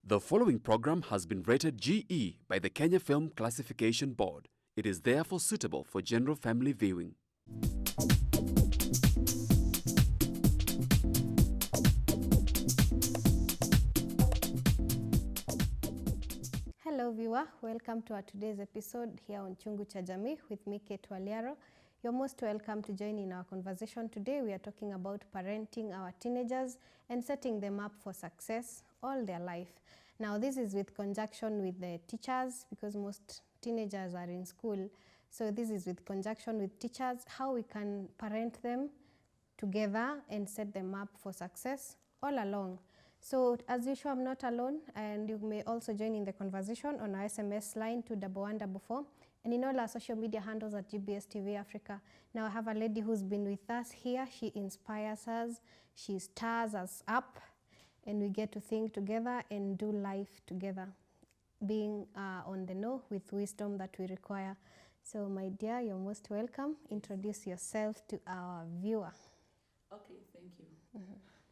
The following program has been rated GE by the Kenya Film Classification Board. It is therefore suitable for general family viewing. Hello viewer, welcome to our today's episode here on Chungu cha Jamii with me, Kate Waliaro. You're most welcome to join in our conversation today. We are talking about parenting our teenagers and setting them up for success all their life. Now this is with conjunction with the teachers because most teenagers are in school. So this is with conjunction with teachers, how we can parent them together and set them up for success all along. So as usual, I'm not alone, and you may also join in the conversation on our SMS line 21144 and in all our social media handles at GBS TV Africa. Now I have a lady who's been with us here. She inspires us, she stirs us up, and we get to think together and do life together, being on the know with wisdom that we require. So my dear, you're most welcome. Introduce yourself to our viewer. Okay, thank you.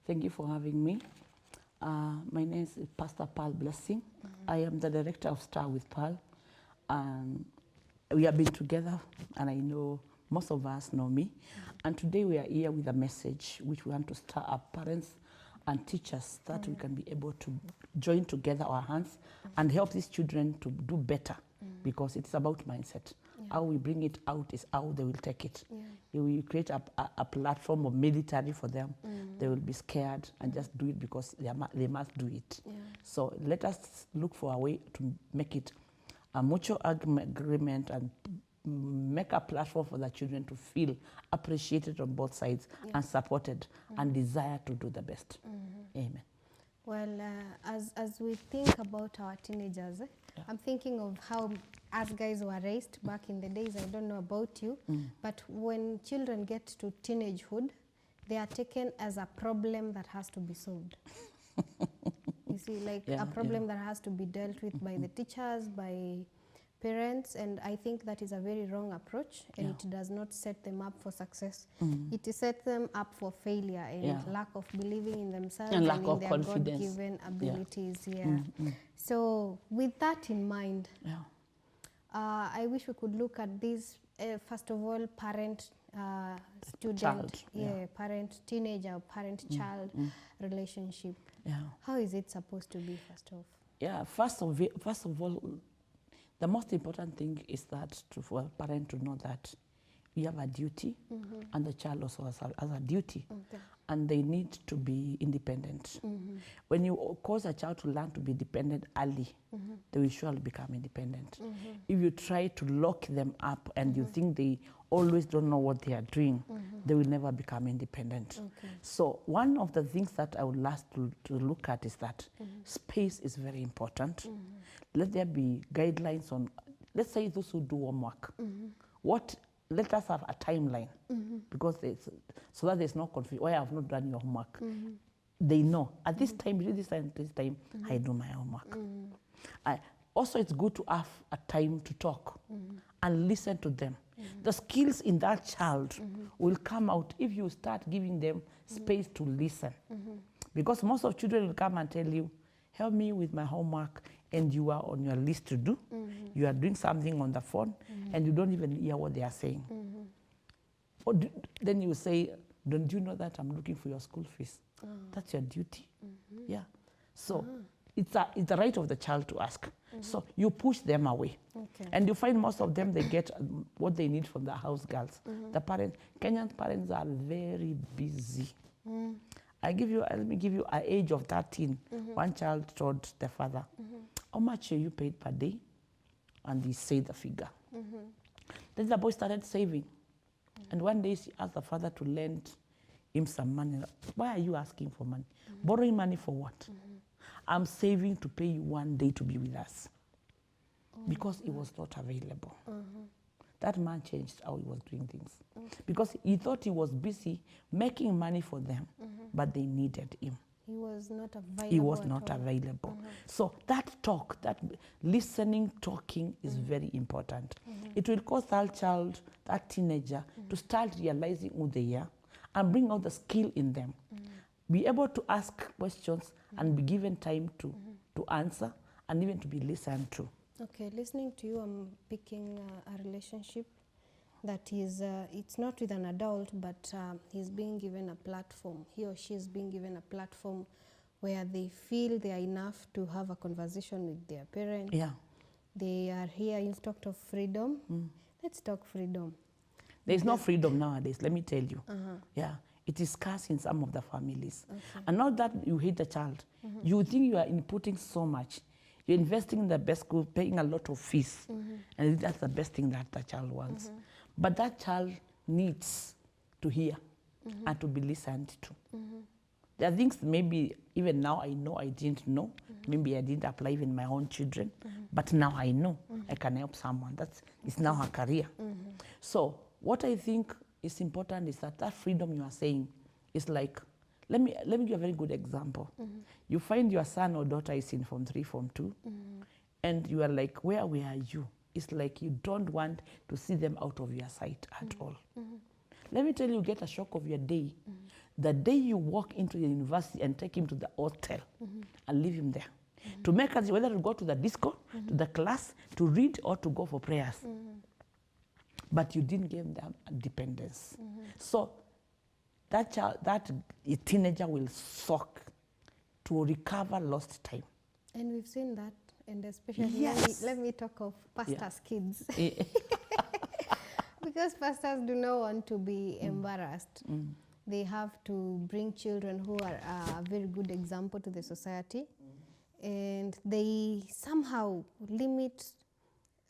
Thank you for having me. My name is Pastor Pearl Blessing. I am the director of Star with Pearl. We have been together, and I know most of us know me. And today we are here with a message which we want to stir up parents and teachers that we can be able to join together our hands and help these children to do better, because it's about mindset. How we bring it out is how they will take it. We create a platform of military for them. They will be scared and just do it because they must do it. So let us look for a way to make it a mutual agreement and make a platform for the children to feel appreciated on both sides and supported and desire to do the best. Amen. Well, as we think about our teenagers, I'm thinking of how us guys were raised back in the days. I don't know about you, but when children get to teenagehood, they are taken as a problem that has to be solved. You see, like a problem that has to be dealt with by the teachers, by parents, and I think that is a very wrong approach, and it does not set them up for success. It sets them up for failure and lack of believing in themselves and in their God-given abilities. So with that in mind, I wish we could look at this, first of all, parent-student, parent-teenager, parent-child relationship. How is it supposed to be, first off? First of all, the most important thing is that for a parent to know that we have a duty and the child also has a duty. And they need to be independent. When you cause a child to learn to be dependent early, they will surely become independent. If you try to lock them up and you think they always don't know what they are doing, they will never become independent. So one of the things that I would like to look at is that space is very important. Let there be guidelines on, let's say those who do homework. Let us have a timeline, because so that there's no confusion. Why I have not done your homework? They know at this time, this time, I do my homework. Also, it's good to have a time to talk and listen to them. The skills in that child will come out if you start giving them space to listen. Because most of children will come and tell you, help me with my homework, and you are on your list to do. You are doing something on the phone, and you don't even hear what they are saying. Or then you say, don't you know that I'm looking for your school fees? That's your duty. So it's the right of the child to ask. So you push them away. And you find most of them, they get what they need from the house girls. The parents, Kenyan parents are very busy. Let me give you an age of 13. One child told the father, how much are you paid per day? And he said the figure. Then the boy started saving. And one day she asked the father to lend him some money. Why are you asking for money? Borrowing money for what? I'm saving to pay you one day to be with us. Because it was not available. That man changed how he was doing things. Because he thought he was busy making money for them, but they needed him. He was not available. He was not available. So that talk, that listening, talking is very important. It will cause that child, that teenager, to start realizing who they are and bring out the skill in them. Be able to ask questions and be given time to to answer, and even to be listened to. Okay, listening to you, I'm picking a relationship that is, it's not with an adult, but he's being given a platform. He or she is being given a platform where they feel they are enough to have a conversation with their parents. Yeah. They are here. You've talked of freedom. Let's talk freedom. There's no freedom nowadays, let me tell you. Yeah, it is scarce in some of the families. Okay. And not that you hate the child. You think you are inputting so much. You're investing in the best school, paying a lot of fees. And that's the best thing that the child wants. But that child needs to hear and to be listened to. There are things maybe even now I know I didn't know. Maybe I didn't apply even my own children. But now I know I can help someone. It's now her career. So what I think is important is that freedom you are saying is like, let me give you a very good example. You find your son or daughter is in Form 3, Form 2, and you are like, where were you? It's like you don't want to see them out of your sight at all. Let me tell you, get a shock of your day. The day you walk into the university and take him to the hotel and leave him there. To make us whether to go to the disco, to the class, to read or to go for prayers. But you didn't give them dependence. So that child, that teenager will suck to recover lost time. And we've seen that, and especially Yes. let me talk of pastors' kids. Because pastors do not want to be embarrassed. They have to bring children who are a very good example to the society. And they somehow limit,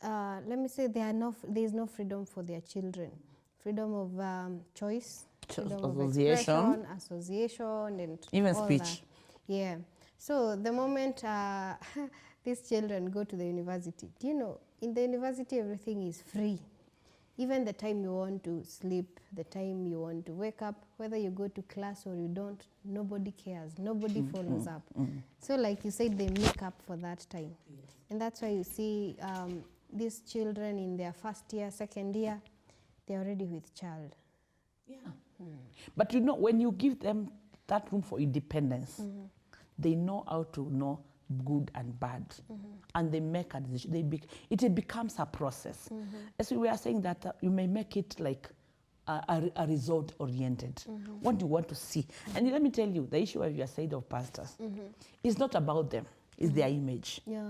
let me say, there is no freedom for their children. Freedom of choice, freedom of expression, association, and even all speech. that. Yeah. So the moment these children go to the university, do you know, in the university everything is free. Even the time you want to sleep, the time you want to wake up, whether you go to class or you don't, nobody cares. Nobody follows up. So like you said, they make up for that time. Yes. And that's why you see these children in their first year, second year, they're already with child. Yeah. But you know, when you give them that room for independence, they know how to know good and bad, and they make a decision. It becomes a process. As we were saying that you may make it like a result oriented. What do you want to see? And let me tell you, the issue of your side of pastors is not about them, it's their image. Yeah.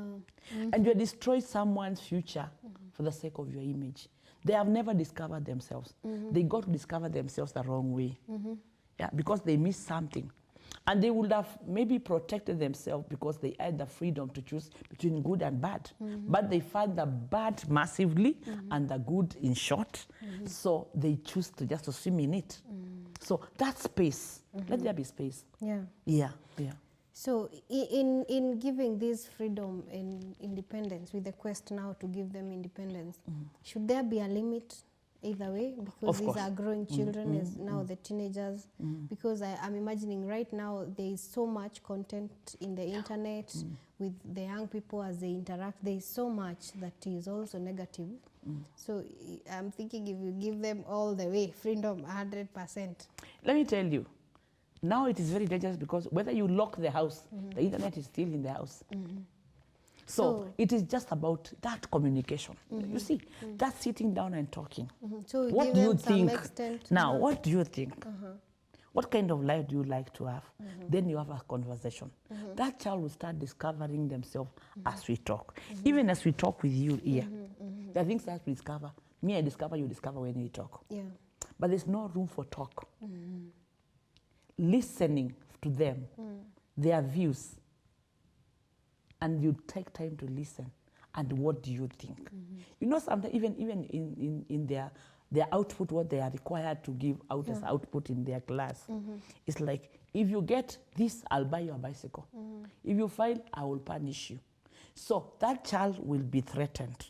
And you destroy someone's future for the sake of your image. They have never discovered themselves. They got to discover themselves the wrong way. Yeah, because they missed something. And they would have maybe protected themselves because they had the freedom to choose between good and bad. But they find the bad massively and the good in short. So they choose to just to swim in it. So that space, let there be space. Yeah. Yeah, yeah. So in giving this freedom and independence, with the quest now to give them independence, should there be a limit either way? Because these are growing children as now the teenagers. Because I'm imagining right now there is so much content in the internet with the young people as they interact. There is so much that is also negative. So I'm thinking if you give them all the way, freedom 100%. Let me tell you, now it is very dangerous because whether you lock the house, the internet is still in the house. So it is just about that communication. You see, that's sitting down and talking. So we what give do you them some think? extent. Now, what do you think? What kind of life do you like to have? Then you have a conversation. That child will start discovering themselves as we talk. Even as we talk with you here. There are things that we discover. Me, I discover, you discover when we talk. Yeah. But there's no room for talk. Listening to them, their views, and you take time to listen. And what do you think? You know, sometimes even in their output, what they are required to give out as output in their class, it's like, if you get this, I'll buy you a bicycle. If you fail, I will punish you. So that child will be threatened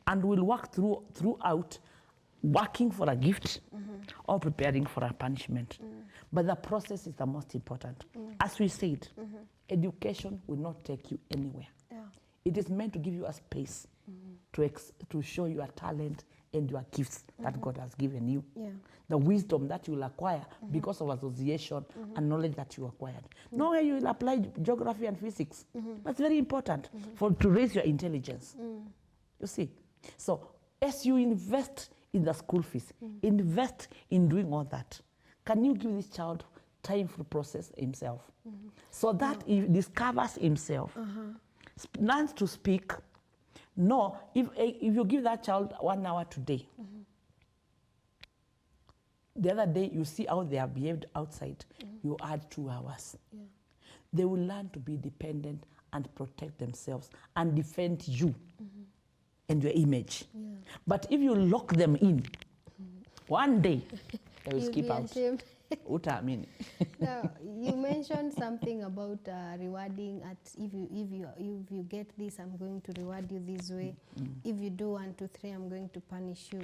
and will work throughout working for a gift or preparing for a punishment. But the process is the most important. As we said, education will not take you anywhere. Yeah. It is meant to give you a space to show your talent and your gifts that God has given you. Yeah. The wisdom that you will acquire because of association and knowledge that you acquired. Nowhere you will apply geography and physics. That's very important to raise your intelligence. You see? So as you invest in the school fees, invest in doing all that, can you give this child time to process himself so that he discovers himself, learns to speak? No, if you give that child 1 hour today, the other day you see how they have behaved outside, you add 2 hours. Yeah. They will learn to be dependent and protect themselves and defend you and your image. Yeah. But if you lock them in, one day they will You'll skip be out. ashamed. Utaamini. Now, you mentioned something about rewarding. At if you get this, I'm going to reward you this way. If you do 1, 2, 3, I'm going to punish you.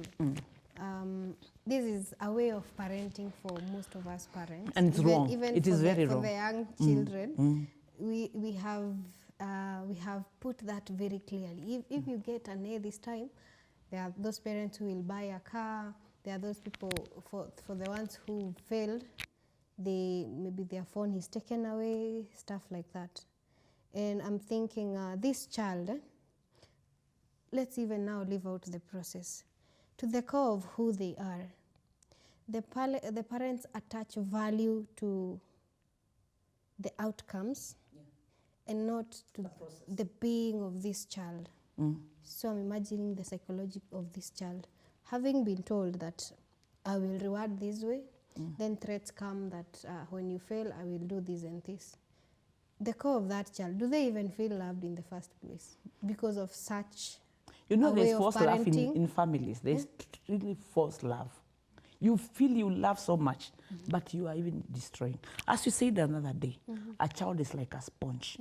This is a way of parenting for most of us parents, And it's wrong. Even It for is very for wrong. the young children. We have put that very clearly. If you get an A this time, there are those parents who will buy a car. There are those people, for the ones who failed, maybe their phone is taken away, stuff like that. And I'm thinking, this child, let's even now live out the process. To the core of who they are, the parents attach value to the outcomes and not to the being of this child. So I'm imagining the psychology of this child. Having been told that I will reward this way, then threats come that when you fail, I will do this and this. The core of that child, do they even feel loved in the first place because of such You know, a way there's of forced love parenting? in families. There's really forced love. You feel you love so much, but you are even destroying. As you said another day, a child is like a sponge,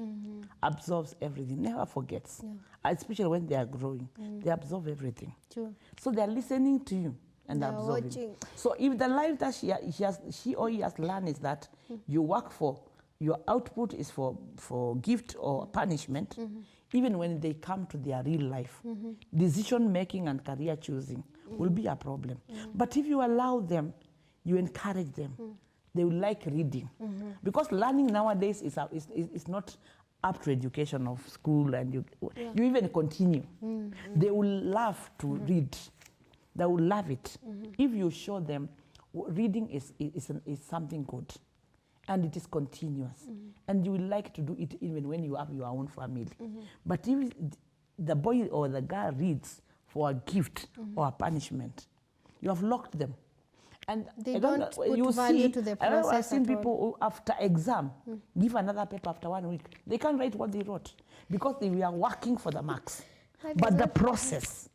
absorbs everything, never forgets. Especially when they are growing, they absorb everything. True. So they are listening to you and They are absorbing. watching. So if the life that she or he has learned is that you work for, your output is for gift or punishment, even when they come to their real life, decision making and career choosing will be a problem. But if you allow them, you encourage them, they will like reading. Because learning nowadays is not up to education of school, and you even continue. They will love to read. They will love it. If you show them reading is something good, and it is continuous, and you will like to do it even when you have your own family. But if the boy or the girl reads for a gift or a punishment, you have locked them. And They don't put value to the process I've seen at all. people who, after exam, give another paper after 1 week. They can't write what they wrote because they were working for the marks. That But is the what- process,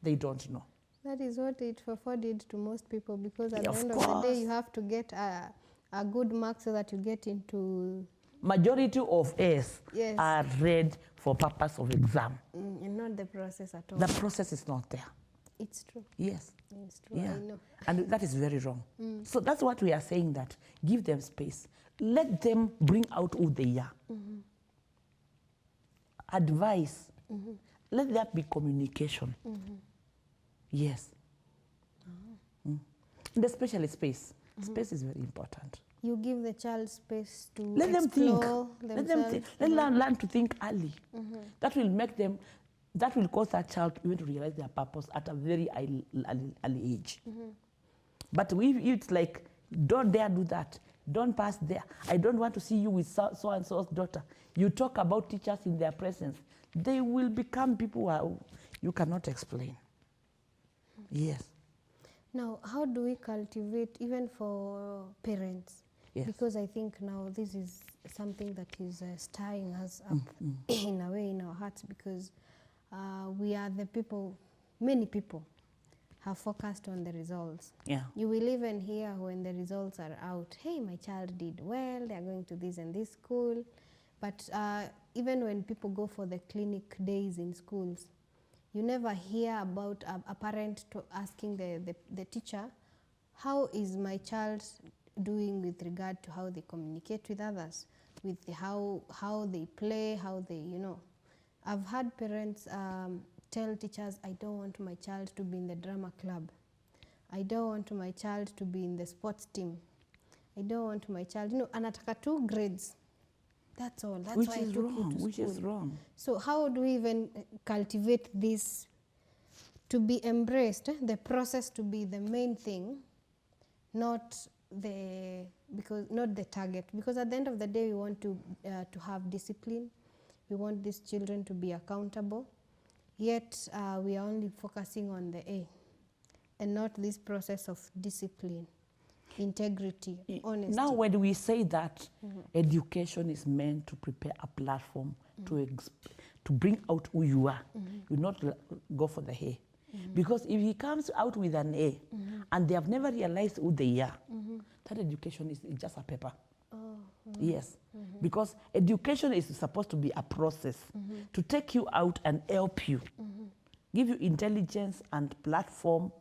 they don't know. That is what it afforded to most people, because at Yeah, the of end of the course. day, you have to get a good mark so that you get into, Majority of A's Yes. are read for purpose of exam. and not the process at all. The process is not there. It's true. Yes. It's true. Yeah. I know. And that is very wrong. So that's what we are saying, that give them space. Let them bring out who they are. Advice. Let that be communication. Yes. And especially space. Space is very important. You give the child space to Let them think. explore Let them think. Let them learn to think early. That will make them, that will cause that child even to realize their purpose at a very early age. But if it's like, don't dare do that, don't pass there, I don't want to see you with so and so's daughter. You talk about teachers in their presence, they will become people who you cannot explain. Yes. Now, how do we cultivate, even for parents? Yes. Because I think now this is something that is stirring us up in a way in our hearts, because we are the people, many people have focused on the results. Yeah. You will even hear when the results are out, hey, my child did well, they are going to this and this school. But even when people go for the clinic days in schools, you never hear about a parent asking the teacher, how is my child doing with regard to how they communicate with others, with how they play, how they, I've had parents tell teachers, I don't want my child to be in the drama club. I don't want my child to be in the sports team. I don't want my child, anataka 2 grades. That's all. That's why I took you to school. Which is wrong. So how do we even cultivate this to be embraced, the process to be the main thing, not the target? Because at the end of the day, we want to have discipline. We want these children to be accountable. Yet we are only focusing on the A, and not this process of discipline, integrity, honesty. Now when we say that education is meant to prepare a platform to bring out who you are, you not go for the A. Because if he comes out with an A and they have never realized who they are, that education is just a paper. Yes, because education is supposed to be a process to take you out and help you, give you intelligence and platform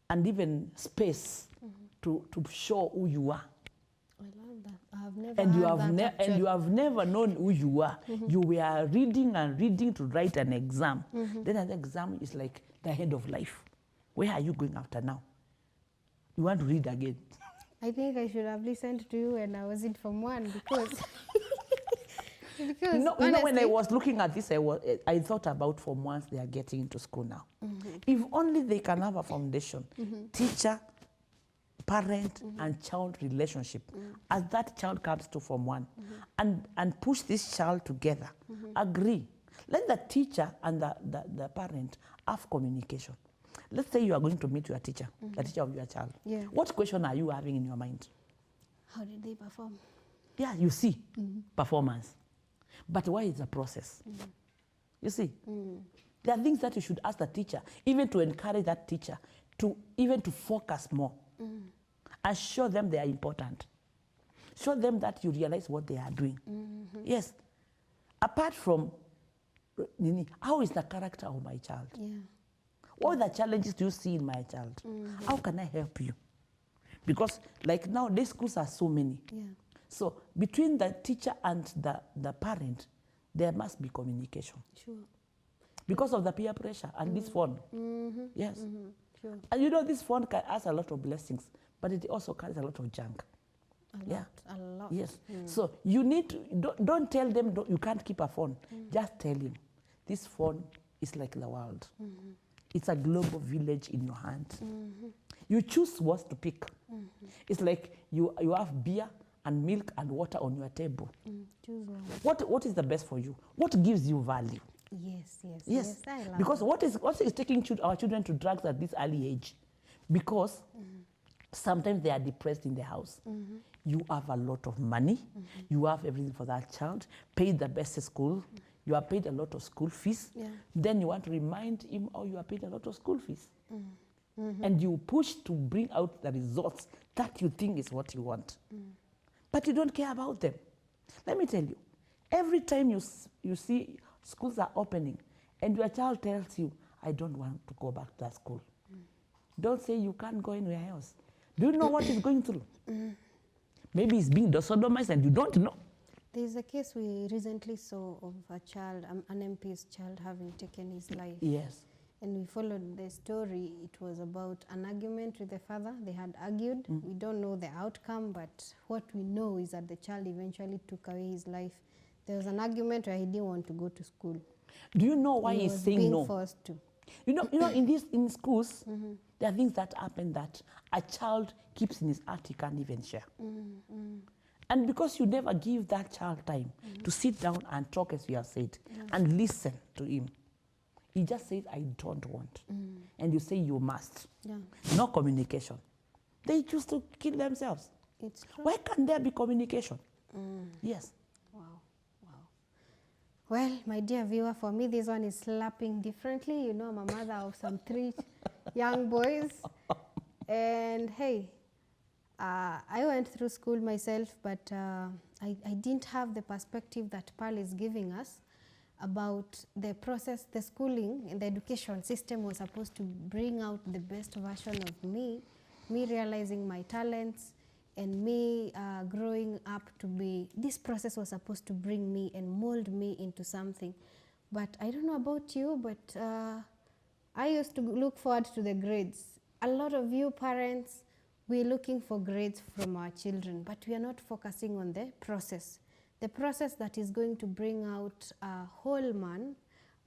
and even space to show who you are. I love that. I have never And you have never known who you are. You were reading and reading to write an exam. Then an exam is like the end of life. Where are you going after now? You want to read again? I think I should have listened to you when I was in Form 1 because when I was looking at this, I thought about Form 1s they are getting into school now. If only they can have a foundation, teacher, parent and child relationship, as that child comes to Form 1 and push this child together, agree. Let the teacher and the parent have communication. Let's say you are going to meet your teacher, the teacher of your child. Yeah. What question are you having in your mind? How did they perform? Yeah, you see, performance. But why is the process? You see, there are things that you should ask the teacher, even to encourage that teacher to focus more and show them they are important. Show them that you realize what they are doing. Yes. Apart from, how is the character of my child? Yeah. What are the challenges do you see in my child? How can I help you? Because like now, these schools are so many. Yeah. So between the teacher and the parent, there must be communication. Sure. Because of the peer pressure and this phone. Yes. Sure. And this phone has a lot of blessings, but it also carries a lot of junk. A lot. Yes. So you need to, don't tell them you can't keep a phone. Just tell him, this phone is like the world. It's a global village in your hand. You choose what to pick. It's like you have beer and milk and water on your table. Choose one. What is the best for you? What gives you value? Yes. I love Because what is taking our children to drugs at this early age? Because sometimes they are depressed in the house. You have a lot of money. You have everything for that child. Paid the best school. You are paid a lot of school fees. Yeah. Then you want to remind him, you are paid a lot of school fees. And you push to bring out the results that you think is what you want. But you don't care about them. Let me tell you, every time you see schools are opening and your child tells you, I don't want to go back to that school. Don't say you can't go anywhere else. Do you know what he's going through? Maybe he's being sodomized and you don't know. There's a case we recently saw of a child, an MP's child having taken his life. Yes. And we followed the story. It was about an argument with the father. They had argued. We don't know the outcome, but what we know is that the child eventually took away his life. There was an argument where he didn't want to go to school. Do you know why he's saying no? He was being forced to. You know, in schools, there are things that happen that a child keeps in his heart, he can't even share. And because you never give that child time to sit down and talk, as we have said, and listen to him, he just says, I don't want. And you say, you must. Yeah. No communication. They choose to kill themselves. It's true. Why can't there be communication? Yes. Wow. Well, my dear viewer, for me, this one is slapping differently. You know, I'm a mother of some 3 young boys. And hey, I went through school myself, but I didn't have the perspective that Pearl is giving us about the process. The schooling and the education system was supposed to bring out the best version of me realizing my talents, and me growing up to be, this process was supposed to bring me and mold me into something. But I don't know about you, but I used to look forward to the grades. A lot of you parents, we're looking for grades from our children, but we are not focusing on the process. The process that is going to bring out a whole man,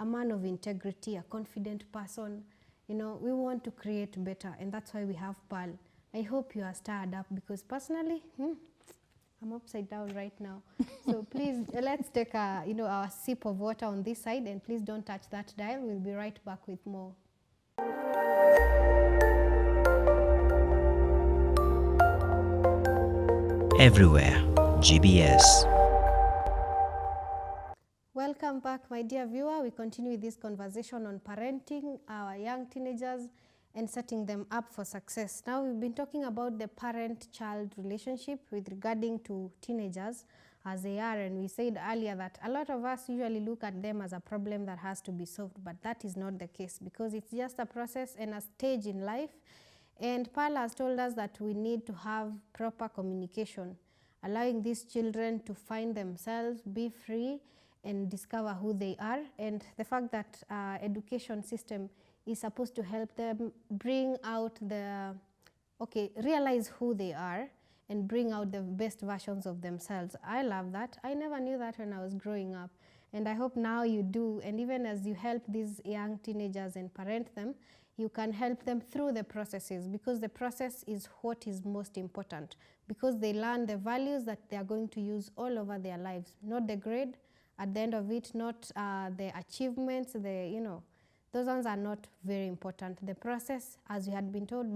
a man of integrity, a confident person. You know, we want to create better, and that's why we have Pearl. I hope you are stirred up, because personally, I'm upside down right now. So please, let's take a, our sip of water on this side, and please don't touch that dial. We'll be right back with more. Everywhere, GBS. Welcome back, my dear viewer. We continue with this conversation on parenting our young teenagers and setting them up for success. Now, we've been talking about the parent-child relationship with regarding to teenagers as they are, and we said earlier that a lot of us usually look at them as a problem that has to be solved, but that is not the case, because it's just a process and a stage in life. And Pearl has told us that we need to have proper communication, allowing these children to find themselves, be free, and discover who they are. And the fact that education system is supposed to help them bring out realize who they are and bring out the best versions of themselves. I love that. I never knew that when I was growing up, and I hope now you do. And even as you help these young teenagers and parent them, you can help them through the processes, because the process is what is most important, because they learn the values that they are going to use all over their lives, not the grade at the end of it, not the achievements, those ones are not very important. The process, as we have been told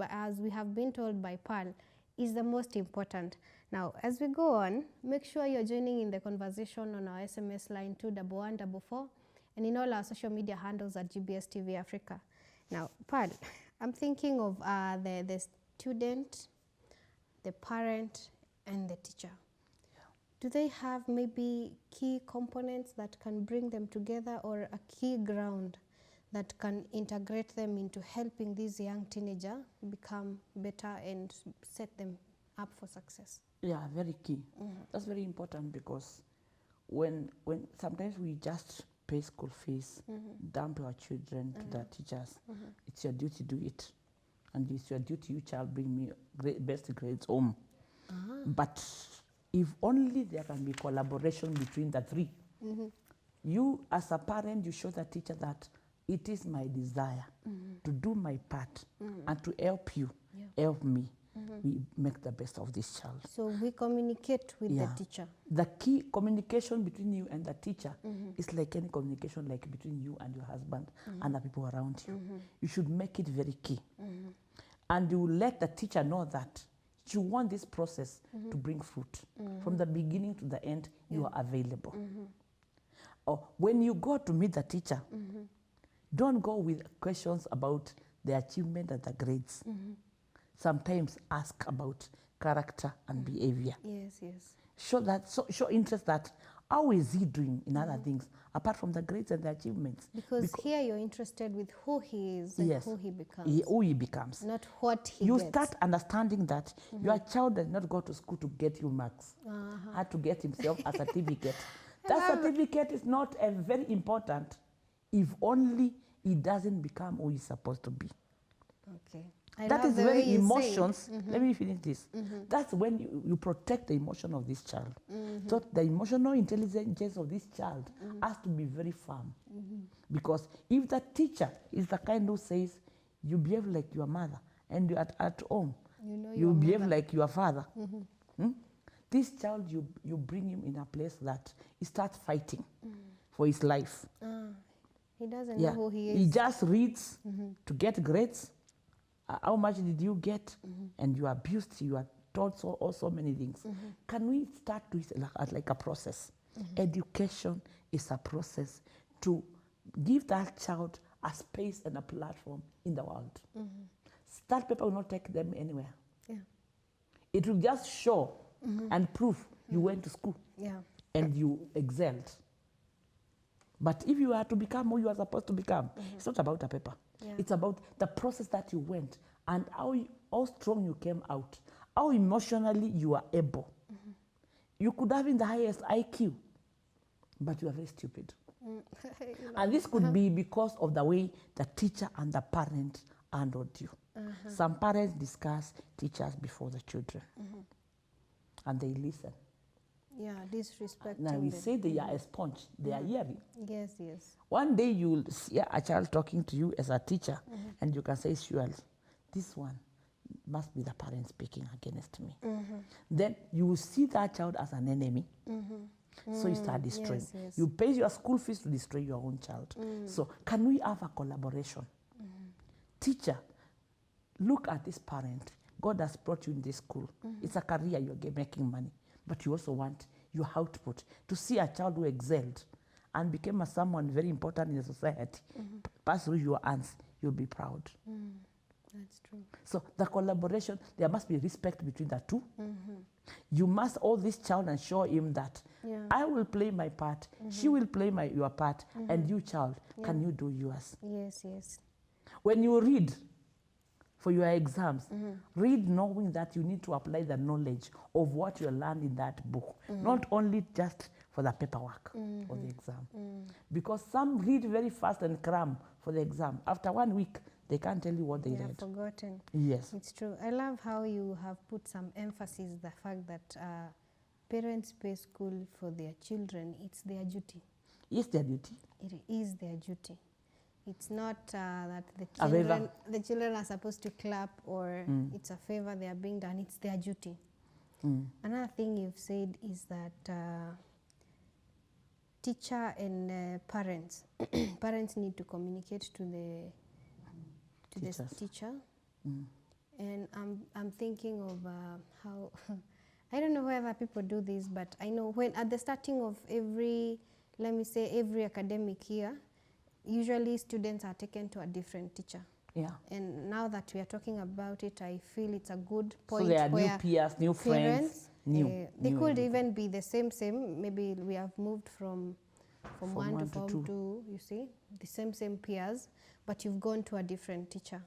by Pearl, is the most important. Now, as we go on, make sure you're joining in the conversation on our SMS line 21144 and in all our social media handles at GBS TV Africa. Now, Pearl, I'm thinking of the student, the parent, and the teacher. Do they have maybe key components that can bring them together, or a key ground that can integrate them into helping this young teenager become better and set them up for success? Yeah, very key. That's very important, because when sometimes we just pay school fees, dump our children to their teachers, it's your duty to do it. And it's your duty, you child, bring me best grades home. But if only there can be collaboration between the three. You as a parent, you show the teacher that it is my desire to do my part and to help you, help me. We make the best of this child. So we communicate with the teacher. The key communication between you and the teacher is like any communication, like between you and your husband and the people around you. You should make it very key. And you let the teacher know that you want this process to bring fruit. From the beginning to the end, you are available. Or when you go to meet the teacher, don't go with questions about the achievement and the grades. Sometimes ask about character and behavior. Yes, yes. Show interest that how is he doing in other things apart from the grades and the achievements. Because here you're interested with who he is and who he becomes. Who he becomes. Not what he you gets. Start understanding that your child does not go to school to get you marks. Had to get himself a certificate. That certificate is not very important if only he doesn't become who he's supposed to be. Okay. That is very emotions. Let me finish this. That's when you protect the emotion of this child. So the emotional intelligence of this child has to be very firm. Because if the teacher is the kind who says, you behave like your mother, and you at home, you behave like your father, this child, you bring him in a place that he starts fighting for his life. He doesn't know who he is. He just reads to get grades. How much did you get? And you are abused, you are taught so many things. Can we start to like a process? Education is a process to give that child a space and a platform in the world. That paper will not take them anywhere. It will just show and prove you went to school and you excelled. But if you are to become who you are supposed to become, it's not about a paper. It's about the process that you went and how strong you came out, how emotionally you are able. You could have in the highest IQ, but you are very stupid. And this could be because of the way the teacher and the parent handled you. Some parents discuss teachers before the children. And they listen. Yeah, disrespecting Now we them. say they are a sponge. They are hearing. Yes, yes. One day you'll see a child talking to you as a teacher, and you can say, surely, this one must be the parent speaking against me. Then you will see that child as an enemy. So you start destroying. Yes, yes. You pay your school fees to destroy your own child. So can we have a collaboration? Teacher, look at this parent. God has brought you in this school. It's a career, you're making money. But you also want your output to see a child who excelled and became someone very important in the society. Pass through your hands, you'll be proud. That's true. So the collaboration, there must be respect between the two. You must hold this child and show him that I will play my part, she will play your part, and you, child, can you do yours? Yes, yes. When you read for your exams, read knowing that you need to apply the knowledge of what you learned in that book, not only just for the paperwork for the exam. Because some read very fast and cram for the exam. After 1 week, they can't tell you what they They have read. forgotten. Yes. It's true. I love how you have put some emphasis the fact that parents pay school for their children. It's their duty. It's their duty. It is their duty. It's not that A favor. the children are supposed to clap or it's a favor they are being done. It's their duty. Another thing you've said is that teacher and parents parents need to communicate to the teacher. And I'm thinking of how I don't know whether people do this, but I know when at the starting of every, let me say, every academic year, usually students are taken to a different teacher. Yeah. And now that we are talking about it, I feel it's a good point. So there are where new peers, new friends, new. they new could everything. even be the same. Maybe we have moved from one to form two, you see, the same peers, but you've gone to a different teacher.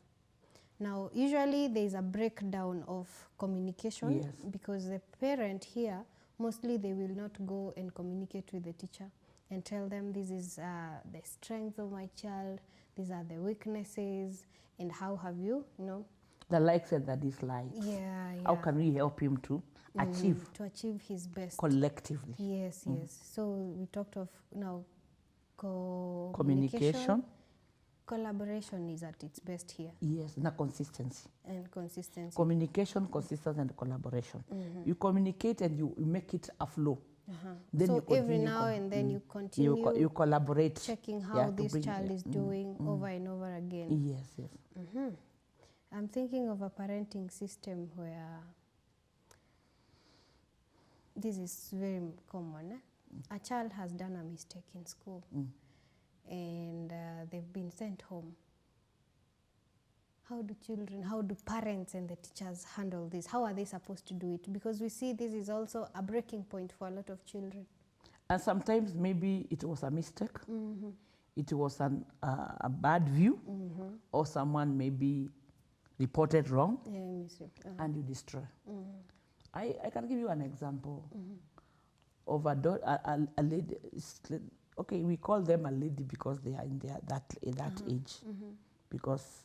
Now, usually there is a breakdown of communication. Yes. Because the parent here, mostly they will not go and communicate with the teacher and tell them this is the strength of my child, these are the weaknesses, and how have you, The likes and the dislikes. Yeah. How can we help him to achieve to achieve his best collectively? Yes. So we talked of now Communication. Collaboration is at its best here. Yes, and consistency. And consistency. Communication, consistency, and collaboration. You communicate and you make it a flow. Then so you continue every now and then you continue you collaborate. checking how to this bring child it. is doing over and over again. Yes. I'm thinking of a parenting system where this is very common. A child has done a mistake in school and they've been sent home. How do parents and the teachers handle this? How are they supposed to do it? Because we see this is also a breaking point for a lot of children. And sometimes maybe it was a mistake. It was a bad view, or someone maybe reported wrong, and you destroy. I can give you an example of a lady. Okay, we call them a lady because they are in that age, because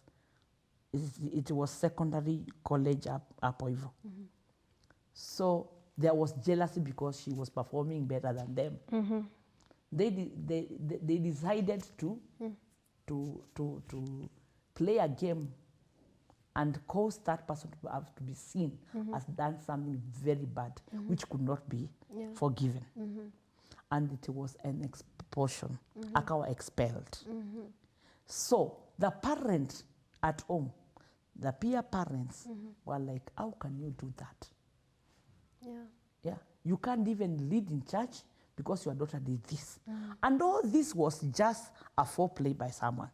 it was secondary college up over. So there was jealousy because she was performing better than them. They decided to play a game and cause that person to have to be seen as done something very bad, which could not be forgiven. And it was an expulsion, expelled. So the parent at home, the peer parents were like, how can you do that? Yeah. You can't even lead in church because your daughter did this. And all this was just a foreplay by someone.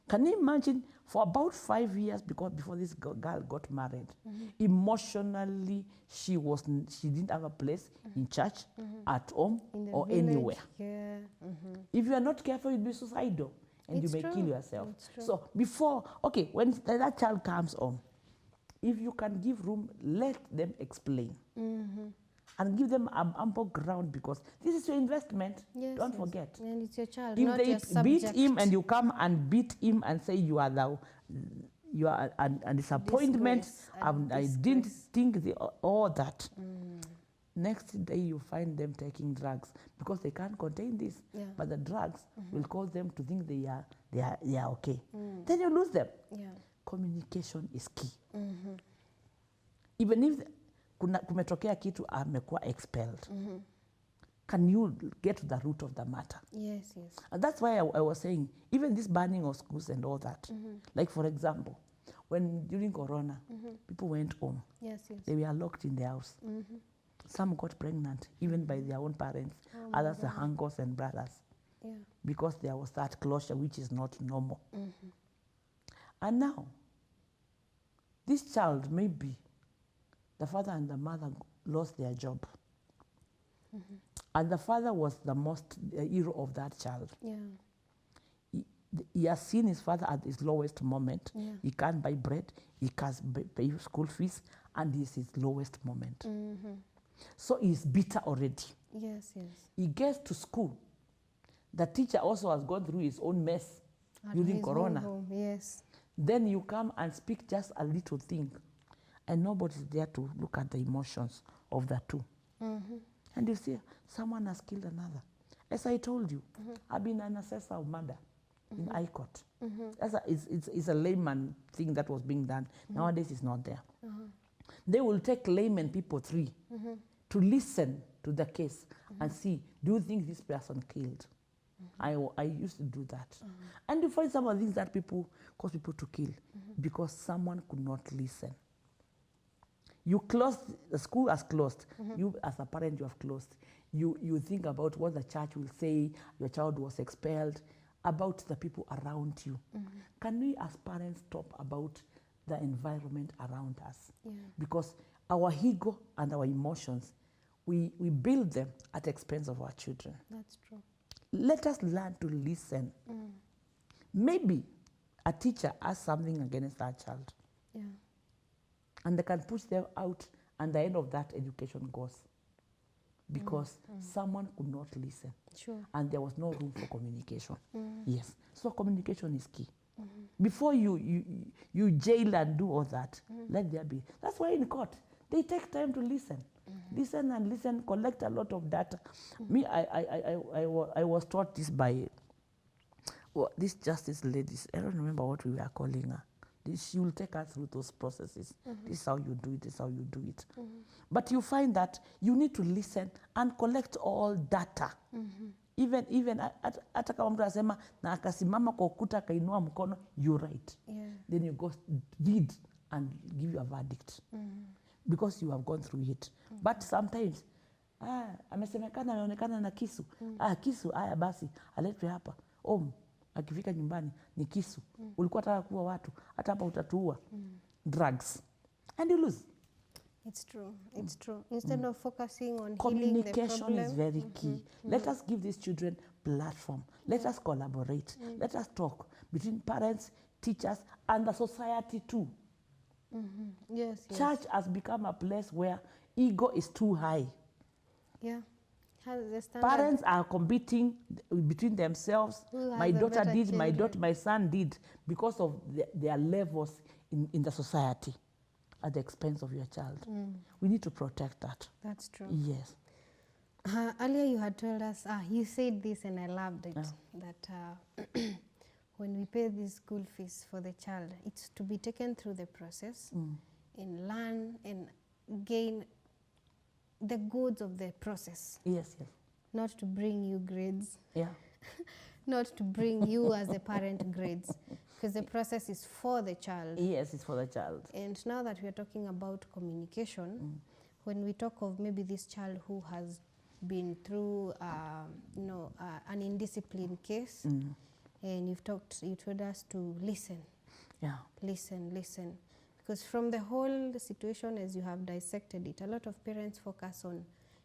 Can you imagine, for about 5 years, because before this girl got married, emotionally she didn't have a place in church, at home, or village, anywhere. Yeah. If you are not careful, you'll be suicidal and It's you may true. kill yourself. It's true. So when that child comes home, if you can give room, let them explain. and give them ample ground, because this is your investment. Yes, Don't yes. forget. And it's your child, If not they your beat subject. him and you come and beat him and say you are a disappointment, Disgrace, a I didn't disgrace. think all that. Next day you find them taking drugs because they can't contain this. Yeah. But the drugs will cause them to think they are okay. Then you lose them. Yeah. Communication is key. Even if kumetokea kitu amekuwa expelled, can you get to the root of the matter? Yes, yes. And that's why I was saying, even this banning of schools and all that, like for example, when during Corona, people went home. Yes, yes. They were locked in the house. Some got pregnant, even by their own parents, others the uncles and brothers, Yeah. because there was that closure, which is not normal. And now, this child, maybe the father and the mother lost their job. And the father was the most hero of that child. Yeah. He has seen his father at his lowest moment. Yeah. He can't buy bread, he can't pay school fees, and this is his lowest moment. So he's bitter already. Yes, yes. He gets to school. The teacher also has gone through his own mess At during his Corona. own home, yes. Then you come and speak just a little thing, and nobody's there to look at the emotions of the two. And you see, someone has killed another. As I told you, I've been an assessor of murder in High Court. It's a layman thing that was being done. Nowadays, it's not there. They will take layman people 3 to listen to the case and see, do you think this person killed? I used to do that. And you find some of the things that cause people to kill because someone could not listen. You closed, the school has closed. You as a parent, you have closed. You think about what the church will say, your child was expelled, about the people around you. Can we as parents talk about the environment around us? Yeah. Because our ego and our emotions, we build them at the expense of our children. That's true. Let us learn to listen. Maybe a teacher has something against that child, Yeah. and they can push them out, and the end of that education goes. Because someone could not listen. Sure. And there was no room for communication. Yes. So communication is key. Before you jail and do all that, let there be. That's why in court, they take time to listen. Listen and listen, collect a lot of data. Me, I was taught this by this justice lady. I don't remember what we were calling her. She will take us through those processes. This is how you do it, this is how you do it. But you find that you need to listen and collect all data. Even hata kama mtu anasema na akasimama kwa ukuta akainua mkono, you're right. Yeah. Then you go read and give you a verdict. Because you have gone through it. But sometimes, amesemekana ameonekana na kisu. Kisu, basi, aletwe hapa. Akifika nyumbani ni kisu. Ulikuwa unataka kuua watu, hata hapa utatuua. Drugs. And you lose. It's true. It's true. Instead of focusing on healing the Communication problem. is very key. Let us give these children platform. Let us collaborate. Let us talk between parents, teachers, and the society too. Yes, yes. Church has become a place where ego is too high. Yeah. Has the standard. Parents are competing between themselves. Who has My the daughter better did, my children? son did, because of their levels in the society at the expense of your child. We need to protect that. That's true. Yes. Earlier you had told us, you said this and I loved it, that when we pay the school fees for the child, it's to be taken through the process and learn and gain the goods of the process. Yes, yes. Not to bring you grades, Yeah. not to bring you as a parent grades, because the process is for the child. Yes, it's for the child. And now that we are talking about communication, when we talk of maybe this child who has been through, an indisciplined case, and you told us to listen, Yeah. listen. Because from the whole situation, as you have dissected it, a lot of parents focus on,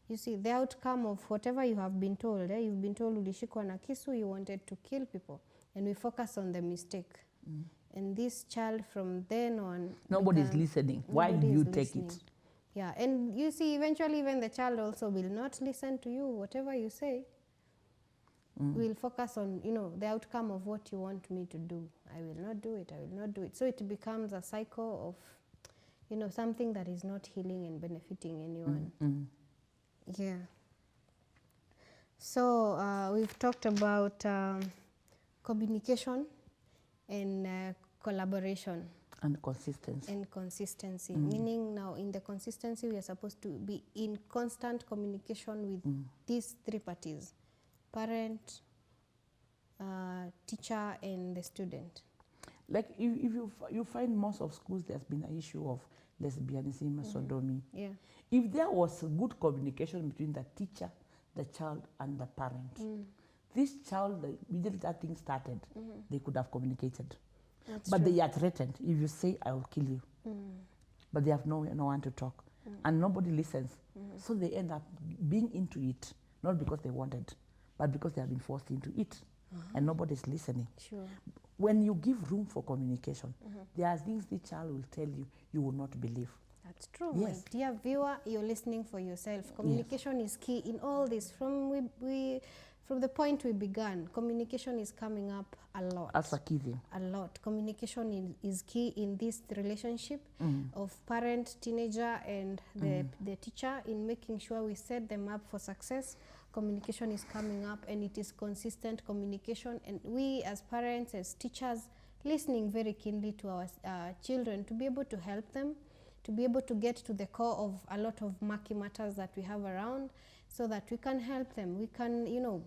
you see, the outcome of whatever you have been told. You've been told ulishikwa na kisu, you wanted to kill people. And we focus on the mistake. And this child from then on... Nobody's listening. Why do nobody you is take listening. it? Yeah, and you see, eventually even the child also will not listen to you, whatever you say. Will focus on, you know, the outcome of what you want me to do. I will not do it, I will not do it. So it becomes a cycle of, you know, something that is not healing and benefiting anyone. Yeah. So we've talked about communication and collaboration. And consistency. And consistency, meaning now in the consistency we are supposed to be in constant communication with these three parties: parent, teacher, and the student. Like if you find most of schools there's been an issue of lesbianism, sodomy. Yeah. If there was good communication between the teacher, the child, and the parent, this child, immediately that thing started, they could have communicated. But they are threatened. If you say, I will kill you. But they have no one to talk. And nobody listens. So they end up being into it, not because they wanted, but because they have been forced into it. And nobody's listening. Sure. When you give room for communication, there are things the child will tell you, you will not believe. That's true. Yes. My dear viewer, you're listening for yourself. Communication is key in all this. From the point we began, communication is coming up a lot. As a key thing. A lot. Communication is key in this relationship of parent, teenager, and the teacher, in making sure we set them up for success. Communication is coming up, and it is consistent communication. And we as parents, as teachers, listening very keenly to our children to be able to help them, to be able to get to the core of a lot of murky matters that we have around, so that we can help them. We can, you know,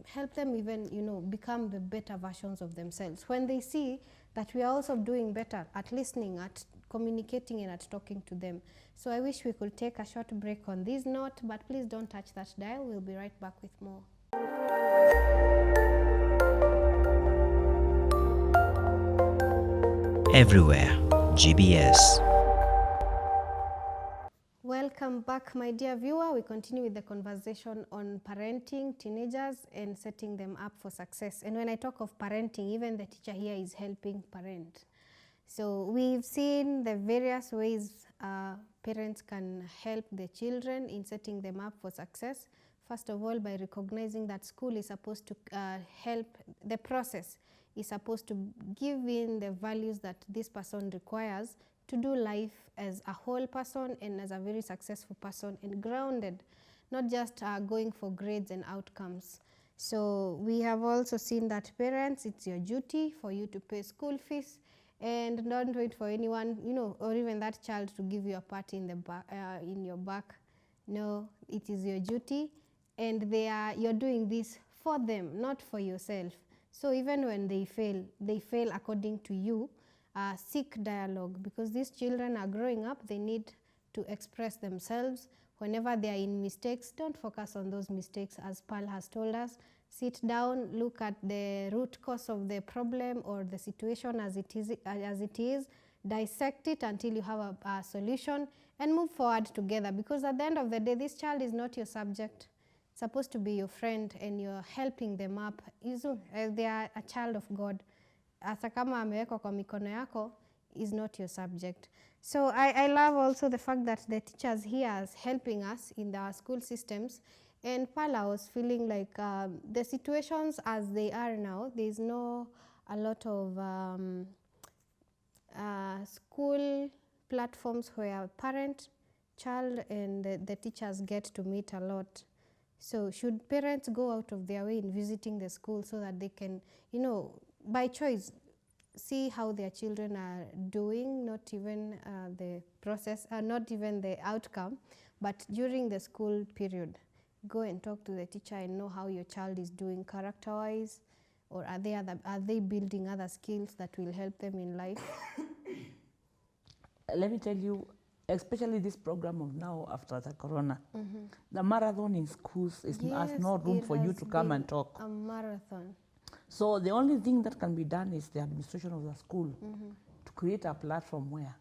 help them even, you know, become the better versions of themselves. When they see that we are also doing better at listening, at communicating, and at talking to them. So I wish we could take a short break on this note, but please don't touch that dial. We'll be right back with more. Everywhere, GBS. Welcome back, my dear viewer. We continue with the conversation on parenting teenagers and setting them up for success. And when I talk of parenting, even the teacher here is helping parent. So we've seen the various ways parents can help the children in setting them up for success. First of all, by recognizing that school is supposed to help the process, is supposed to give in the values that this person requires to do life as a whole person and as a very successful person, and grounded, not just going for grades and outcomes. So we have also seen that parents, it's your duty for you to pay school fees, and don't wait for anyone, you know, or even that child to give you a pat in the back, in your back. No, it is your duty, and you're doing this for them, not for yourself. So even when they fail according to you. Seek dialogue, because these children are growing up. They need to express themselves. Whenever they are in mistakes, don't focus on those mistakes, as Paul has told us. Sit down, look at the root cause of the problem or the situation as it is, dissect it until you have a solution, and move forward together, because at the end of the day, this child is not your subject. It's supposed to be your friend, and you're helping them up. They are a child of God. Hata kama amewekwa kwa mikono yako, is not your subject. So I love also the fact that the teachers here are helping us in our school systems. And Paula was feeling like the situations as they are now, there's no a lot of school platforms where parent, child, and the teachers get to meet a lot. So should parents go out of their way in visiting the school so that they can, you know, by choice, see how their children are doing, not even the process, not even the outcome, but during the school period, go and talk to the teacher and know how your child is doing character-wise, or are they building other skills that will help them in life? Let me tell you, especially this program of now after the corona, the marathon in schools has no room for you to come and talk. A marathon. So the only thing that can be done is the administration of the school to create a platform where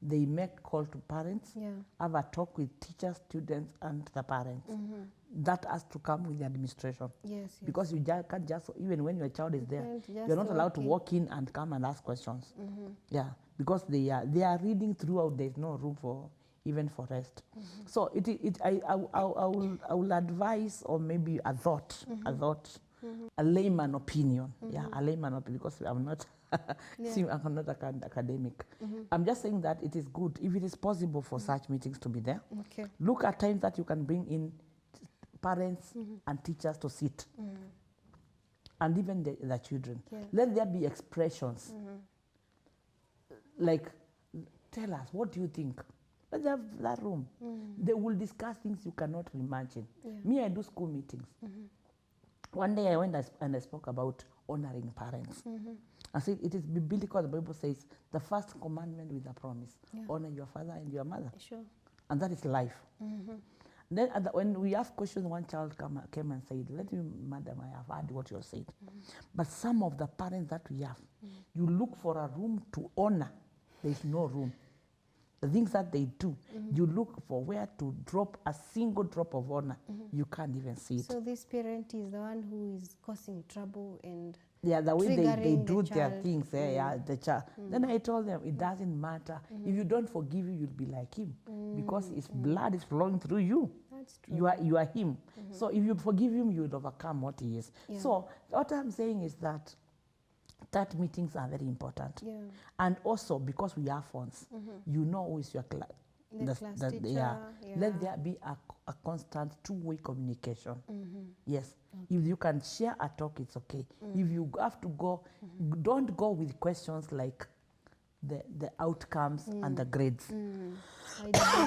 they make call to parents, have a talk with teachers, students, and the parents. That has to come with the administration. Yes. Because you can't just, even when your child is there, you're not allowed to walk in and come and ask questions. Yeah, because they are reading throughout. There's no room for even for rest. So I will advise, or maybe a thought, a layman opinion. Yeah, a layman opinion, because I'm not, I'm not academic. I'm just saying that it is good if it is possible for such meetings to be there. Okay. Look at times that you can bring in parents and teachers to sit, and even the children. Yeah. Let there be expressions. Like, tell us, what do you think? Let's have that room. They will discuss things you cannot imagine. Yeah. Me, I do school meetings. One day I went and I spoke about honoring parents. I said it is biblical. The Bible says the first commandment with a promise: honor your father and your mother. Sure. And that is life. Then when we asked questions, one child came and said, "Let me, madam, I have heard what you said." But some of the parents that we have, you look for a room to honor, there is no room. The things that they do, you look for where to drop a single drop of honor, you can't even see it. So this parent is the one who is causing trouble and Yeah, the way they triggering do the their child. things, the child. Then I told them, it doesn't matter. If you don't forgive him, you'll be like him. Because his blood is flowing through you. That's true. You are him. So if you forgive him, you will overcome what he is. Yeah. So what I'm saying is that meetings are very important. Yeah. And also, because we have phones, you know who is your class. The class teacher, Let there be a constant two-way communication. Yes. If you can share a talk, it's okay. If you have to go, don't go with questions like the outcomes and the grades.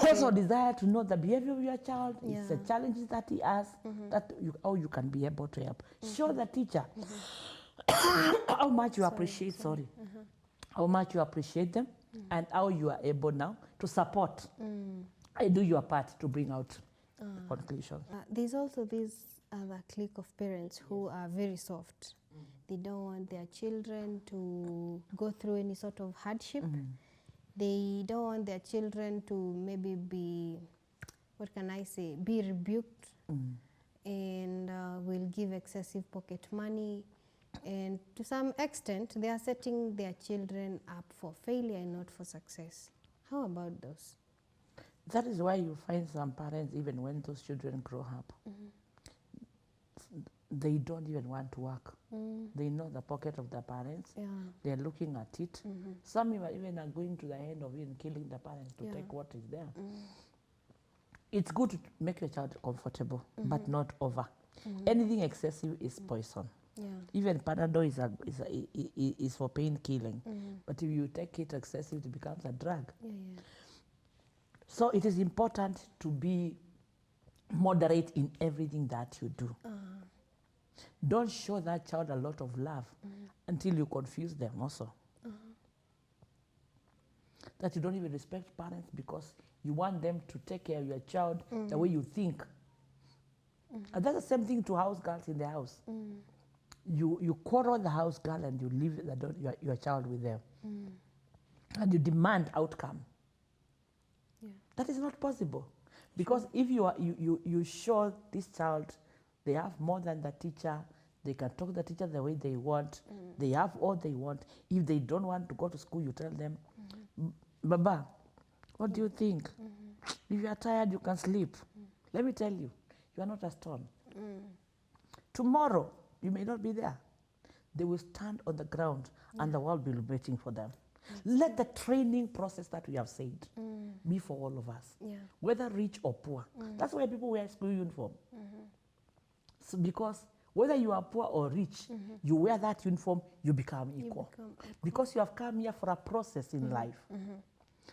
Also desire to know the behavior of your child, it's the challenges that he has, how you can be able to help. Show the teacher how much you appreciate, how much you appreciate them, and how you are able now to support. I do your part to bring out conclusions. There's also this other clique of parents who are very soft. They don't want their children to go through any sort of hardship. They don't want their children to maybe be, what can I say, be rebuked, and will give excessive pocket money. And to some extent, they are setting their children up for failure and not for success. How about those? That is why you find some parents, even when those children grow up, they don't even want to work. They know the pocket of the parents. Yeah. They are looking at it. Some even are going to the end of even killing the parents to take what is there. It's good to make your child comfortable, but not over. Anything excessive is poison. Yeah. Even Panadol is for pain killing. But if you take it excessive, it becomes a drug. Yeah. So it is important to be moderate in everything that you do. Don't show that child a lot of love until you confuse them also. That you don't even respect parents because you want them to take care of your child the way you think. And that's the same thing to house girls in the house. You quarrel the house girl and you leave your child with them. And you demand outcome. Yeah. That is not possible. Because if you show this child they have more than the teacher, they can talk to the teacher the way they want, they have all they want. If they don't want to go to school, you tell them, Baba, what do you think? If you are tired, you can sleep. Let me tell you, you are not a stone. Tomorrow, you may not be there. They will stand on the ground and the world will be waiting for them. Let the training process that we have said be for all of us, whether rich or poor. That's why people wear school uniform. So because whether you are poor or rich, you wear that uniform, you become equal. Because you have come here for a process in life.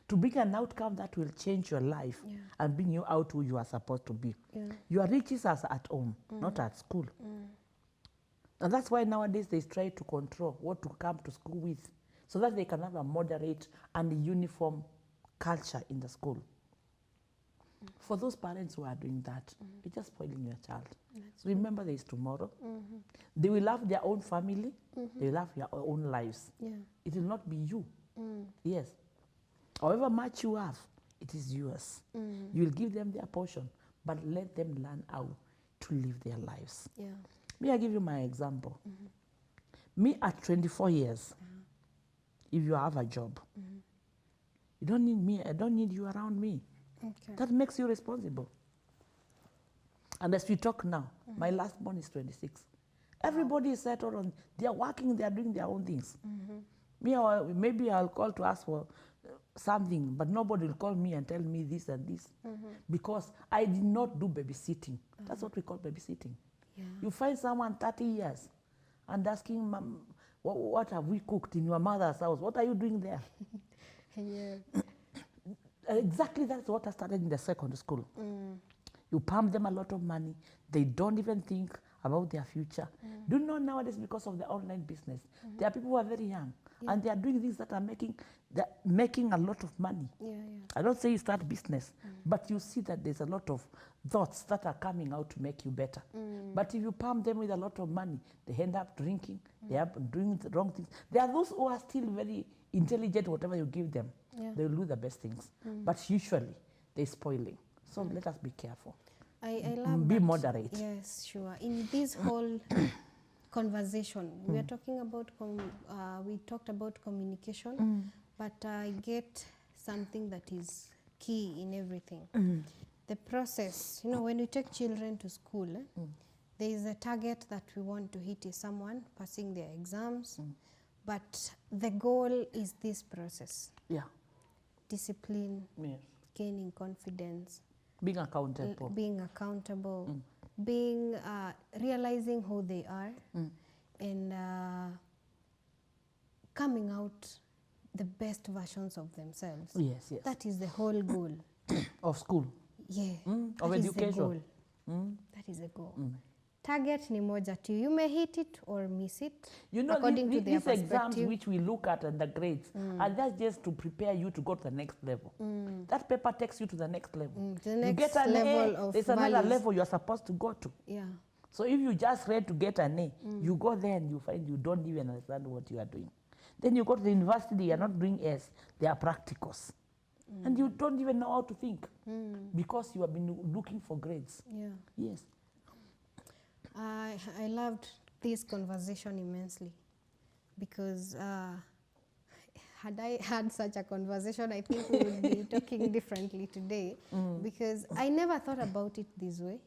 To bring an outcome that will change your life and bring you out who you are supposed to be. Your riches are at home, not at school. And that's why nowadays they try to control what to come to school with, so that they can have a moderate and uniform culture in the school. For those parents who are doing that, you're just spoiling your child. Remember, there is tomorrow. They will have their own family. They will have their own lives. It will not be you. Yes. However much you have, it is yours. You will give them their portion, but let them learn how to live their lives. May I give you my example? Me at 24 years, if you have a job, you don't need me, I don't need you around me. Okay. That makes you responsible. And as we talk now, my last born is 26. Everybody is settled on, they are working, they are doing their own things. Me, maybe I'll call to ask for something, but nobody will call me and tell me this and this. Because I did not do babysitting. That's what we call babysitting. Yeah. You find someone 30 years and asking, Mom, what have we cooked in your mother's house? What are you doing there? Yeah. Exactly, that's what I started in the secondary school. You pump them a lot of money. They don't even think about their future. Do you know nowadays, because of the online business, there are people who are very young and they are doing things that are making a lot of money. Yeah, yeah. I don't say you start business, but you see that there's a lot of thoughts that are coming out to make you better. But if you pump them with a lot of money, they end up drinking, they are doing the wrong things. There are those who are still very intelligent, whatever you give them, they will do the best things. But usually, they're spoiling. So let us be careful. I love Be that. moderate. Yes, sure. In this whole conversation, we are talking about, we talked about communication, but I get something that is key in everything. The process, you know, when we take children to school, there is a target that we want to hit is someone passing their exams, but the goal is this process. Yeah. Discipline, Yes. gaining confidence, Being accountable. being accountable, being realizing who they are, and coming out the best versions of themselves. Yes, yes. That is the whole goal. Of school. Yeah, Of that is education. the goal. That is the goal. Target ni moja tu. You may hit it or miss it, You know, according to their these exams perspective. which we look at and the grades, and that's just to prepare you to go to the next level. That paper takes you to the next level. The You next get an level A, of there's another values. level you're supposed to go to. Yeah, So if you just read to get an A, you go there and you find you don't even understand what you are doing. Then you go to the university, you're not doing A's, they are practicals. And you don't even know how to think because you have been looking for grades. yeah. Yes. I loved this conversation immensely because had I had such a conversation, I think we would be talking differently today because I never thought about it this way.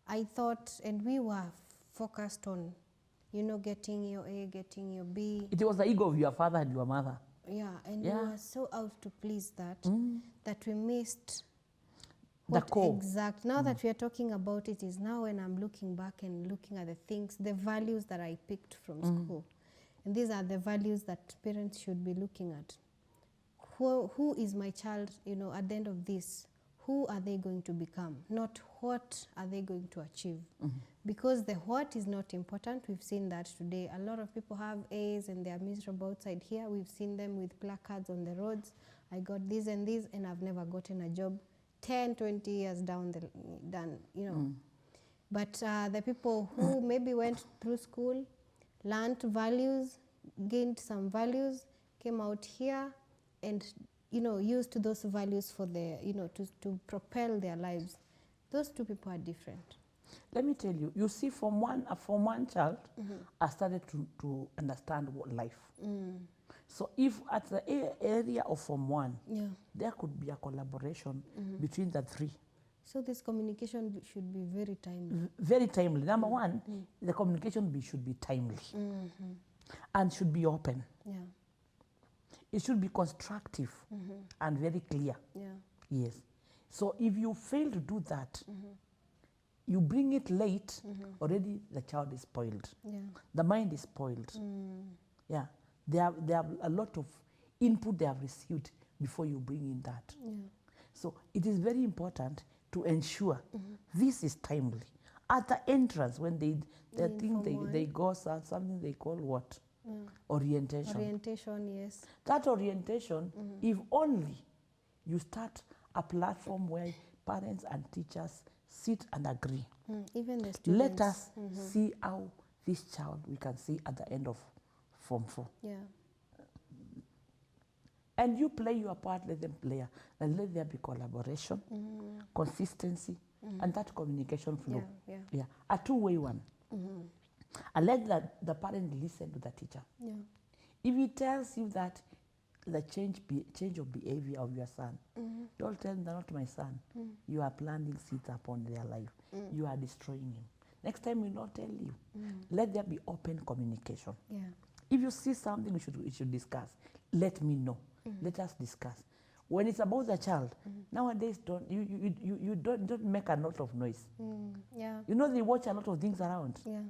I thought, and we were focused on, you know, getting your A, getting your B. It was the ego of your father and your mother. Yeah, and Yeah. we were so out to please that, that we missed The what core. exact. Now that we are talking about it is now when I'm looking back and looking at the things, the values that I picked from school. And these are the values that parents should be looking at. Who is my child, you know, at the end of this? Who are they going to become? Not what are they going to achieve? Because the what is not important. We've seen that today. A lot of people have A's and they are miserable outside here. We've seen them with placards on the roads. I got this and this and I've never gotten a job. 10, 20 years down, you know. But the people who maybe went through school, learned values, gained some values, came out here and, you know, used those values for their, you know, to propel their lives. Those two people are different. Let me tell you, you see, from one child, I started to understand what life. So if at the area of Form 1, Yeah. there could be a collaboration between the three. So this communication should be very timely. Very timely. Number one, the communication should be timely and should be open. Yeah, It should be constructive and very clear. yeah, Yes. So if you fail to do that, you bring it late, already the child is spoiled. yeah. The mind is spoiled. Yeah. They have a lot of input they have received before you bring in that. Yeah. So it is very important to ensure this is timely. At the entrance, when they go something they call what? Orientation. Orientation, yes. That orientation, if only you start a platform where parents and teachers sit and agree. Even the students. Let us see how this child we can see at the end of Form 4. Yeah, And you play your part, let them play, and let there be collaboration, consistency, and that communication flow. yeah. A two-way one. And let the parent listen to the teacher. Yeah. If he tells you that the change of behavior of your son. Don't tell them, they're not my son. You are planting seeds upon their life. You are destroying him. Next time we will not tell you. Let there be open communication. Yeah. If you see something we should discuss, let me know. Let us discuss. When it's about the child, nowadays you don't make a lot of noise. Yeah. You know, they watch a lot of things around. Yeah.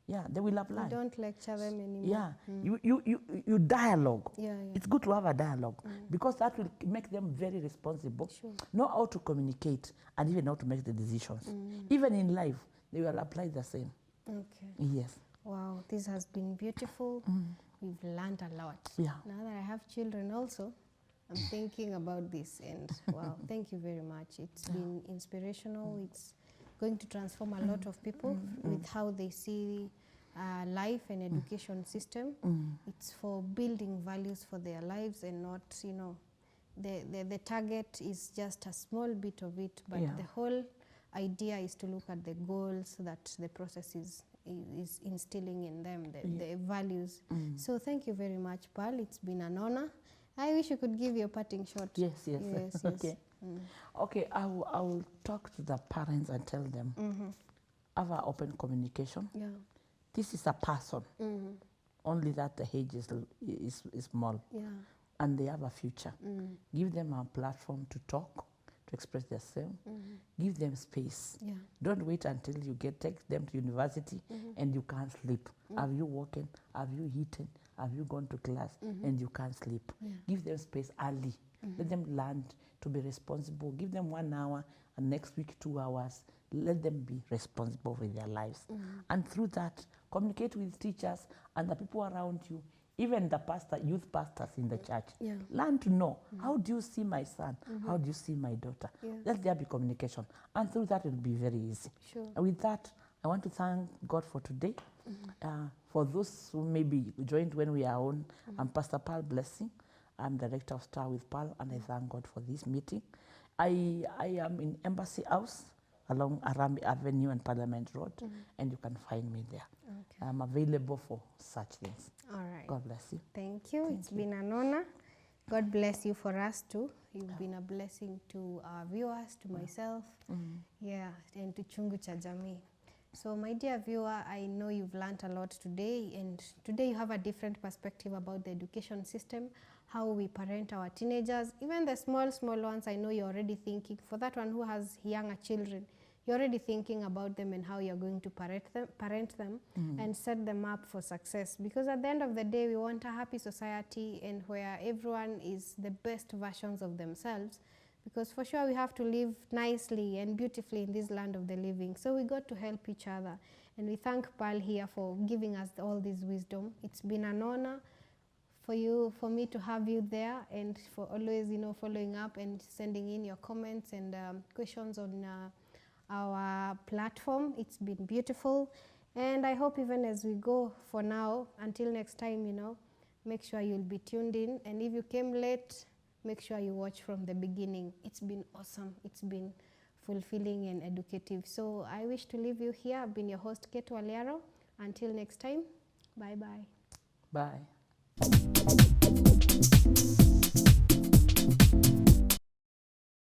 Yeah, they will apply. You don't lecture them anymore. Yeah, you dialogue. Yeah, yeah. It's good to have a dialogue because that will make them very responsible, know how to communicate, and even how to make the decisions. Even in life, they will apply the same. Okay. Yes. Wow, this has been beautiful. We've learned a lot. Yeah. Now that I have children also, I'm thinking about this, and wow, thank you very much. It's been inspirational. It's going to transform a lot of people with how they see life and education system. It's for building values for their lives and not, you know, the target is just a small bit of it, but the whole idea is to look at the goals that the process is instilling in them, the values. So thank you very much, Pearl. It's been an honor. I wish you could give your parting shot. Yes. Okay. Yes. Okay, I will talk to the parents and tell them, have an open communication. Yeah. This is a person, only that the age is small, and they have a future. Give them a platform to talk, to express themselves. Give them space. Yeah. Don't wait until you take them to university and you can't sleep. Have you woken? Have you eaten? Have you gone to class? And you can't sleep. Yeah. Give them space early. Let them learn to be responsible. Give them 1 hour, and next week 2 hours. Let them be responsible with their lives. And through that, communicate with teachers and the people around you, even the youth pastors in the church. Yeah. Learn to know, how do you see my son? How do you see my daughter? Yeah. Let there be communication. And through that, it will be very easy. Sure. And with that, I want to thank God for today. For those who maybe joined when we are on, I'm Pastor Pearl Blessing. I'm Director of Star with Pearl, and I thank God for this meeting. I am in Embassy House along Arambi Avenue and Parliament Road, and you can find me there. Okay. I'm available for such things. All right. God bless you. Thank you. It's been an honor. God bless you for us too. You've been a blessing to our viewers, to myself, and to Chungu cha Jamii. So my dear viewer, I know you've learned a lot today, and today you have a different perspective about the education system, how we parent our teenagers, even the small ones. I know you're already thinking, for that one who has younger children, you're already thinking about them and how you're going to parent them and set them up for success. Because at the end of the day, we want a happy society and where everyone is the best versions of themselves. Because for sure we have to live nicely and beautifully in this land of the living. So we got to help each other. And we thank Pearl here for giving us all this wisdom. It's been an honor for me to have you there, and for always, following up and sending in your comments and questions on our platform. It's been beautiful. And I hope even as we go for now, until next time, make sure you'll be tuned in. And if you came late, make sure you watch from the beginning. It's been awesome. It's been fulfilling and educative. So I wish to leave you here. I've been your host, Kate Waliaro. Until next time, bye-bye. Bye.